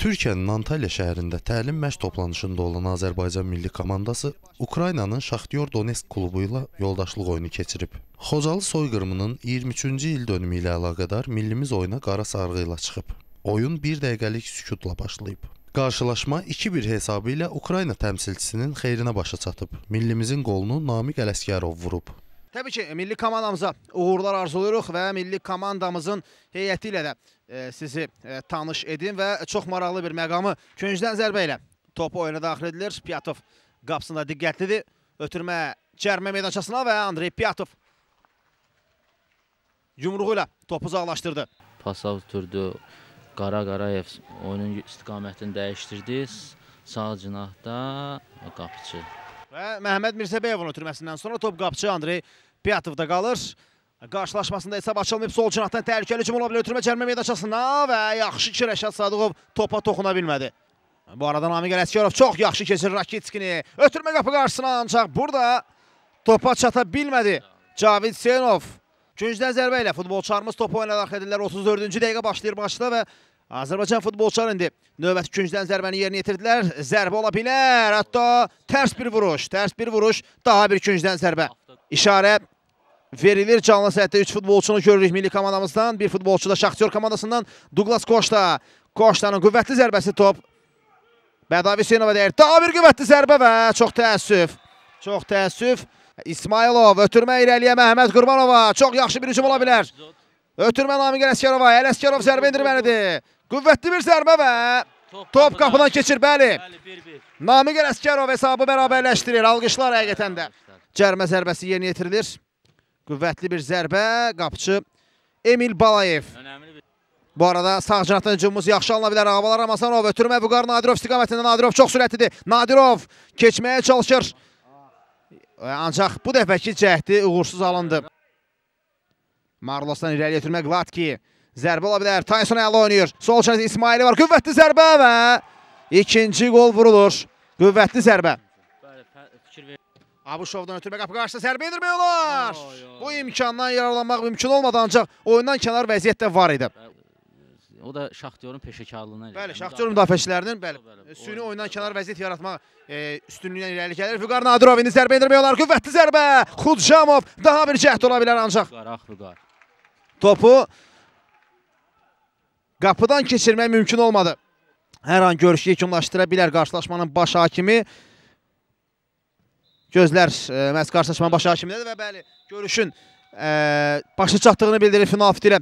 Türkiyənin Antalya şəhərində təlim məşq toplanışında olan Azərbaycan milli komandası Ukraynanın Şaxtyor Donetsk klubu ilə yoldaşlıq oyunu keçirib. Xocalı soyqırımının 23-cü il dönümü ilə əlaqədar millimiz oyuna qara sarğı ilə çıxıb. Oyun 1 dəqiqəlik sükutla başlayıb. Qarşılaşma 2-1 hesabı ilə Ukrayna təmsilçisinin xeyrinə başa çatıb. Millimizin qolunu Namiq Ələsgərov vurub. Təbii ki, milli komandamıza uğurlar arzuluruq və milli komandamızın heyəti ilə də sizi tanış edin və çox maraqlı bir məqamı küncdən zərbə ilə topu oyuna daxil edilir. Pyatov qapısında diqqətlidir. Ötürmə cərmə meydançasına və Andrey Pyatov yumruğu ilə topu uzaqlaşdırdı. Pasov türdü, Qarayev oyunun istiqamətini dəyişdirdi. Sağ cinahda qapıcı. Və Məhəmməd Mirzəbəyevin ötürməsindən sonra top qapıcı Andrey Pyatovda qalır. Qarşılaşmasında hesab açılmayıb, sol cinahdan təhlükəli hücum ola bilər. Ötürmə cərmə meydançasına və yaxşı ki, Rəşad Sadıqov topa toxuna bilmədi. Bu arada Namiq Ələsgərov çox yaxşı keçir Rakitskini. Ötürmə qapı qarşısına, ancaq burada topa çata bilmədi Cavid Hüseynov. Küncdən zərbə ilə futbolçularımız topu oyuna daxil edirlər. 34-cü dəqiqə başlayır başda və Azərbaycan futbolçuları indi növbəti küncdən zərbəni yerinə yetirdilər. Zərbə ola bilər, hətta tərs bir vuruş, daha bir küncdən zərbə. İşarə verilir, canlı səhətdə 3 futbolçunu görürük milli komandamızdan. Bir futbolçu da Şaxtyor komandasından Douglas Koşta. Koştanın qüvvətli zərbəsi top Bədavi Hüseynova deyir. Daha bir qüvvətli zərbə və çox təəssüf. İsmailov, ötürmə irəliyə Məhəmməd Qurbanova. Çox yaxşı bir hücum ola bilər. Ötürmə Namiq Ələsgərova. Ələsgərov zərbə indirməlidir. Qüvvətli bir zərbə və top qapıdan keçir, bəli. Namiq Ələsgərov hesabı bərabərləşdirir. Alqışlar həqiqətən də. Cərmə zərbəsi yerinə yetirilir. Qüvvətli bir zərbə. Qapıcı Emil Balayev. Bu arada sağ cinahdan hücumumuz yaxşı alına bilər. Ağabalar Ramazanov, ötürmə Vüqar Nadirov istiqamətində. Nadirov çox sürətlidir. Nadirov keçməyə çalışır. Ancaq bu dəfəki cəhdi uğursuz alındı. Marlosdan irəliyə ötürmə Gladki. Zərbə ola bilər. Tyson ələ oynayır. Sol çənədə İsmaili var. Qüvvətli zərbə və ikinci gol vurulur. Qüvvətli zərbə. Abuşovdan ötürmə qapı qarşısında zərbə indirmək olar. Bu imkandan yararlanmaq mümkün olmadı, ancaq oyundan kənar vəziyyətdə var idi. O da Şaxtyorun peşəkarlığına. Bəli, Şaxtyor müdafiəçilərinin süni oyundan kənar vəziyyət yaratmaq üstünlüyündən irəli gəlir. Vüqar Nadirov indi zərbə indirmək olar. Qüvvətli zərbə. Xudjamov daha bir cəhd ola bilər, ancaq topu qapıdan keçirmək mümkün olmadı. Hər an görüşü yekunlaşdıra bilər qarşılaşmanın baş hakimi. Gözlər məhz qarşılaşmanın baş hakimindədir və bəli, görüşün başa çatdığını bildirir final fiti ilə.